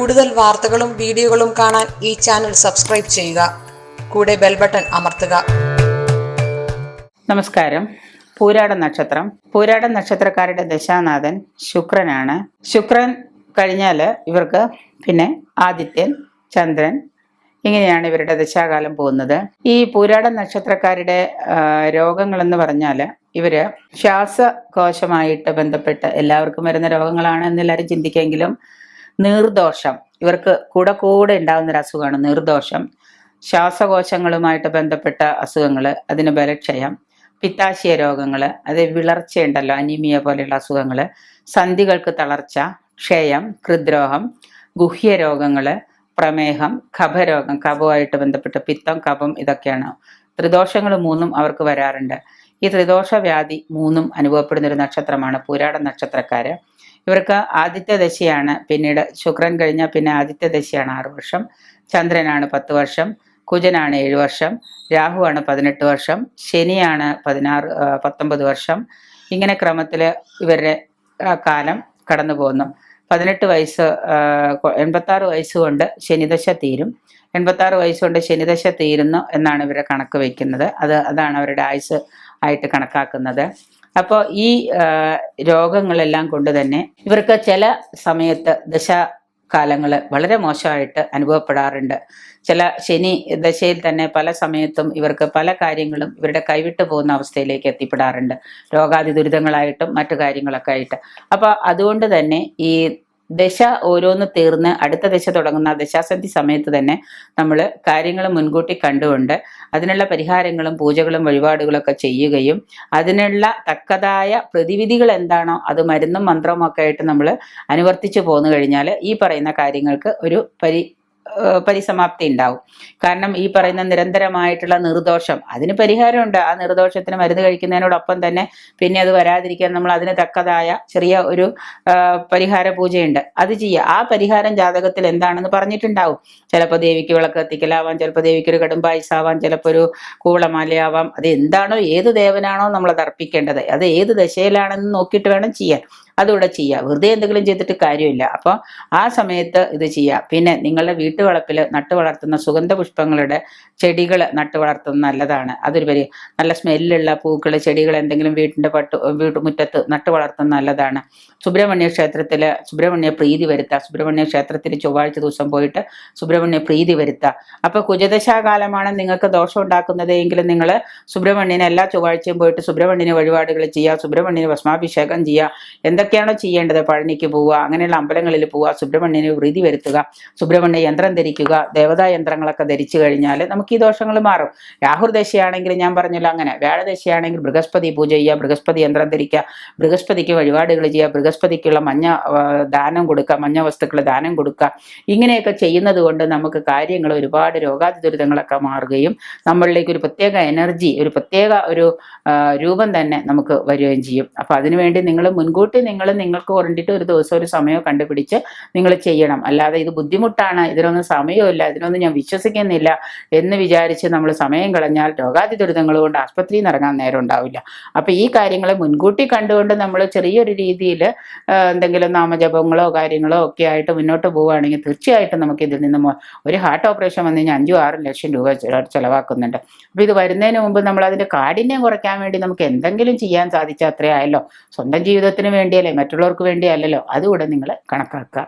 കൂടുതൽ വാർത്തകളും വീഡിയോകളും കാണാൻ ഈ ചാനൽ സബ്സ്ക്രൈബ് ചെയ്യുക. കൂടെ ബെൽ ബട്ടൺ അമർത്തുക. നമസ്കാരം. പൂരാട നക്ഷത്രക്കാരുടെ ദശാനാഥൻ ശുക്രനാണ്. ശുക്രൻ കഴിഞ്ഞാൽ ഇവർക്ക് പിന്നെ ആദിത്യൻ, ചന്ദ്രൻ, ഇങ്ങനെയാണ് ഇവരുടെ ദശാകാലം പോകുന്നത്. ഈ പൂരാട നക്ഷത്രക്കാരുടെ രോഗങ്ങളെന്ന് പറഞ്ഞാൽ ഇവര് ശ്വാസകോശമായിട്ട് ബന്ധപ്പെട്ട് എല്ലാവർക്കും വരുന്ന രോഗങ്ങളാണ് എന്നെല്ലാവരും ചിന്തിക്കെങ്കിലും നീർദോഷം ഇവർക്ക് കൂടെ ഉണ്ടാകുന്നൊരു അസുഖമാണ് നീർദോഷം. ശ്വാസകോശങ്ങളുമായിട്ട് ബന്ധപ്പെട്ട അസുഖങ്ങൾ, അതിന് ബലക്ഷയം, പിത്താശയ രോഗങ്ങൾ, അത് വിളർച്ചയുണ്ടല്ലോ, അനീമിയ പോലെയുള്ള അസുഖങ്ങൾ, സന്ധികൾക്ക് തളർച്ച, ക്ഷയം, ഹൃദ്രോഗം, ഗുഹ്യരോഗങ്ങൾ, പ്രമേഹം, കഫരോഗം, കഫവുമായിട്ട് ബന്ധപ്പെട്ട പിത്തം, കഫം, ഇതൊക്കെയാണ്. ത്രിദോഷങ്ങൾ 3 അവർക്ക് വരാറുണ്ട്. ഈ ത്രിദോഷ വ്യാധി 3 അനുഭവപ്പെടുന്നൊരു നക്ഷത്രമാണ് പൂരാട നക്ഷത്രക്കാര്. ഇവർക്ക് ആദിത്യ ദശയാണ്, പിന്നീട് ശുക്രൻ കഴിഞ്ഞാൽ പിന്നെ ആദിത്യ ദശയാണ് 6 വർഷം, ചന്ദ്രനാണ് 10 വർഷം, കുജനാണ് 7 വർഷം, രാഹുവാണ് 18 വർഷം, ശനിയാണ് 19 വർഷം. ഇങ്ങനെ ക്രമത്തിൽ ഇവരുടെ കാലം കടന്നു പോകുന്നു. 18 വയസ്സ് 86 വയസ്സുകൊണ്ട് ശനിദശ തീരും. 86 വയസ്സുകൊണ്ട് ശനിദശ തീരുന്നു എന്നാണ് ഇവരെ കണക്ക് വയ്ക്കുന്നത്. അതാണ് അവരുടെ ആയുസ് ആയിട്ട് കണക്കാക്കുന്നത്. അപ്പോൾ ഈ രോഗങ്ങളെല്ലാം കൊണ്ട് തന്നെ ഇവർക്ക് ചില സമയത്ത് ദശാകാലങ്ങൾ വളരെ മോശമായിട്ട് അനുഭവപ്പെടാറുണ്ട്. ചില ശനി ദശയിൽ തന്നെ പല സമയത്തും ഇവർക്ക് പല കാര്യങ്ങളും ഇവരുടെ കൈവിട്ടു പോകുന്ന അവസ്ഥയിലേക്ക് എത്തിപ്പെടാറുണ്ട്, രോഗാതി ദുരിതങ്ങളായിട്ടും മറ്റു കാര്യങ്ങളൊക്കെ ആയിട്ട്. അപ്പോൾ അതുകൊണ്ട് തന്നെ ഈ ദശ ഓരോന്ന് തീർന്ന് അടുത്ത ദശ തുടങ്ങുന്ന ദശാസന്ധി സമയത്ത് തന്നെ നമ്മൾ കാര്യങ്ങൾ മുൻകൂട്ടി കണ്ടുകൊണ്ട് അതിനുള്ള പരിഹാരങ്ങളും പൂജകളും വഴിപാടുകളൊക്കെ ചെയ്യുകയും അതിനുള്ള തക്കതായ പ്രതിവിധികൾ എന്താണോ അത് മരുന്നും മന്ത്രവും ഒക്കെ ആയിട്ട് നമ്മൾ അനുവർത്തിച്ചു പോന്നു കഴിഞ്ഞാൽ ഈ പറയുന്ന കാര്യങ്ങൾക്ക് ഒരു പരിസമാപ്തി ഉണ്ടാവും. കാരണം ഈ പറയുന്ന നിരന്തരമായിട്ടുള്ള നിർദോഷം, അതിന് പരിഹാരമുണ്ട്. ആ നിർദോഷത്തിന് മരുന്ന് കഴിക്കുന്നതിനോടൊപ്പം തന്നെ പിന്നെ അത് വരാതിരിക്കാൻ നമ്മൾ അതിന് തക്കതായ ചെറിയ ഒരു പരിഹാര പൂജയുണ്ട്, അത് ചെയ്യുക. ആ പരിഹാരം ജാതകത്തിൽ എന്താണെന്ന് പറഞ്ഞിട്ടുണ്ടാവും. ചിലപ്പോൾ ദേവിക്ക് വിളക്ക് കത്തിക്കലാവാം, ചിലപ്പോൾ ദേവിക്ക് ഒരു കടുംപായസാവാം, ചിലപ്പോൾ ഒരു കൂളമാലയാവാം. അത് എന്താണോ, ഏത് ദേവനാണോ നമ്മളത് അർപ്പിക്കേണ്ടത്, അത് ഏത് ദശയിലാണെന്ന് നോക്കിയിട്ട് വേണം ചെയ്യാൻ. അതുകൂടെ ചെയ്യുക. വെറുതെ എന്തെങ്കിലും ചെയ്തിട്ട് കാര്യമില്ല. അപ്പോൾ ആ സമയത്ത് ഇത് ചെയ്യുക. പിന്നെ നിങ്ങളുടെ വീട്ടുവളപ്പിൽ നട്ടു വളർത്തുന്ന സുഗന്ധ പുഷ്പങ്ങളുടെ ചെടികൾ നട്ടു വളർത്തുന്നത് നല്ലതാണ്. അതൊരു നല്ല സ്മെല്ലുള്ള പൂക്കൾ, ചെടികൾ എന്തെങ്കിലും വീട്ടുമുറ്റത്ത് നട്ടു വളർത്തുന്നത് നല്ലതാണ്. സുബ്രഹ്മണ്യ ക്ഷേത്രത്തിൽ സുബ്രഹ്മണ്യ പ്രീതി വരുത്തുക. സുബ്രഹ്മണ്യ ക്ഷേത്രത്തിൽ ചൊവ്വാഴ്ച ദിവസം പോയിട്ട് സുബ്രഹ്മണ്യ പ്രീതി വരുത്തുക. അപ്പോൾ കുജദശാകാലമാണ് നിങ്ങൾക്ക് ദോഷം ഉണ്ടാക്കുന്നത് എങ്കിലും നിങ്ങൾ സുബ്രഹ്മണ്യനെ എല്ലാ ചൊവ്വാഴ്ചയും പോയിട്ട് സുബ്രഹ്മണ്യന് വഴിപാടുകൾ ചെയ്യുക, സുബ്രഹ്മണ്യന് ഭസ്മാഭിഷേകം ചെയ്യുക. എന്തൊക്കെയാണോ ചെയ്യേണ്ടത്, പഴനിക്ക് പോവുക, അങ്ങനെയുള്ള അമ്പലങ്ങളിൽ പോവുക, സുബ്രഹ്മണ്യന് പ്രീതി വരുത്തുക, സുബ്രഹ്മണ്യ യന്ത്രം ധരിക്കുക. ദേവതാ യന്ത്രങ്ങളൊക്കെ ധരിച്ചു കഴിഞ്ഞാൽ നമുക്ക് ഈ ദോഷങ്ങൾ മാറും. രാഹുർദശയാണെങ്കിൽ ഞാൻ പറഞ്ഞല്ലോ അങ്ങനെ, വ്യാഴദശയാണെങ്കിൽ ബൃഹസ്പതി പൂജ ചെയ്യുക, ബൃഹസ്പതി യന്ത്രം ധരിക്കുക, ബൃഹസ്പതിക്ക് വഴിപാടുകൾ ചെയ്യുക, ബൃഹസ്പതിക്കുള്ള മഞ്ഞ ദാനം കൊടുക്കുക, മഞ്ഞ വസ്തുക്കൾ ദാനം കൊടുക്കുക. ഇങ്ങനെയൊക്കെ ചെയ്യുന്നത് കൊണ്ട് നമുക്ക് കാര്യങ്ങൾ ഒരുപാട് രോഗാതി ദുരിതങ്ങളൊക്കെ മാറുകയും നമ്മളിലേക്ക് ഒരു പ്രത്യേക എനർജി, ഒരു പ്രത്യേക ഒരു രൂപം തന്നെ നമുക്ക് വരികയും ചെയ്യും. അപ്പോൾ അതിനുവേണ്ടി നിങ്ങൾ മുൻകൂട്ടി നിങ്ങൾക്ക് വേണ്ടിയിട്ട് ഒരു ദിവസം ഒരു സമയം കണ്ടുപിടിച്ച് നിങ്ങൾ ചെയ്യണം. അല്ലാതെ ഇത് ബുദ്ധിമുട്ടാണ്, ഇതിനൊന്നും സമയമില്ല, ഇതിനൊന്നും ഞാൻ വിശ്വസിക്കുന്നില്ല എന്ന് വിചാരിച്ച് നമ്മൾ സമയം കളഞ്ഞാൽ രോഗാതി ദുരിതങ്ങൾ കൊണ്ട് ആസ്പത്രിയിൽ നിന്ന് ഇറങ്ങാൻ നേരം ഉണ്ടാവില്ല. അപ്പോൾ ഈ കാര്യങ്ങൾ മുൻകൂട്ടി കണ്ടുകൊണ്ട് നമ്മൾ ചെറിയൊരു രീതിയിൽ എന്തെങ്കിലും നാമജപങ്ങളോ കാര്യങ്ങളോ ഒക്കെ ആയിട്ട് മുന്നോട്ട് പോവുകയാണെങ്കിൽ തീർച്ചയായിട്ടും നമുക്ക് ഇതിൽ നിന്ന് ഒരു ഹാർട്ട് ഓപ്പറേഷൻ വന്നു കഴിഞ്ഞാൽ 5-6 ലക്ഷം രൂപ ചിലവാക്കുന്നുണ്ട്. അപ്പോൾ ഇത് വരുന്നതിന് മുമ്പ് നമ്മൾ അതിൻ്റെ കാഠിന്യം കുറയ്ക്കാൻ വേണ്ടി നമുക്ക് എന്തെങ്കിലും ചെയ്യാൻ സാധിച്ചാൽ അത്രയായല്ലോ. സ്വന്തം ജീവിതത്തിന് വേണ്ടിയല്ലേ, മറ്റുള്ളവർക്ക് വേണ്ടിയല്ലല്ലോ. അതുകൂടെ നിങ്ങൾ കണക്കാക്കുക.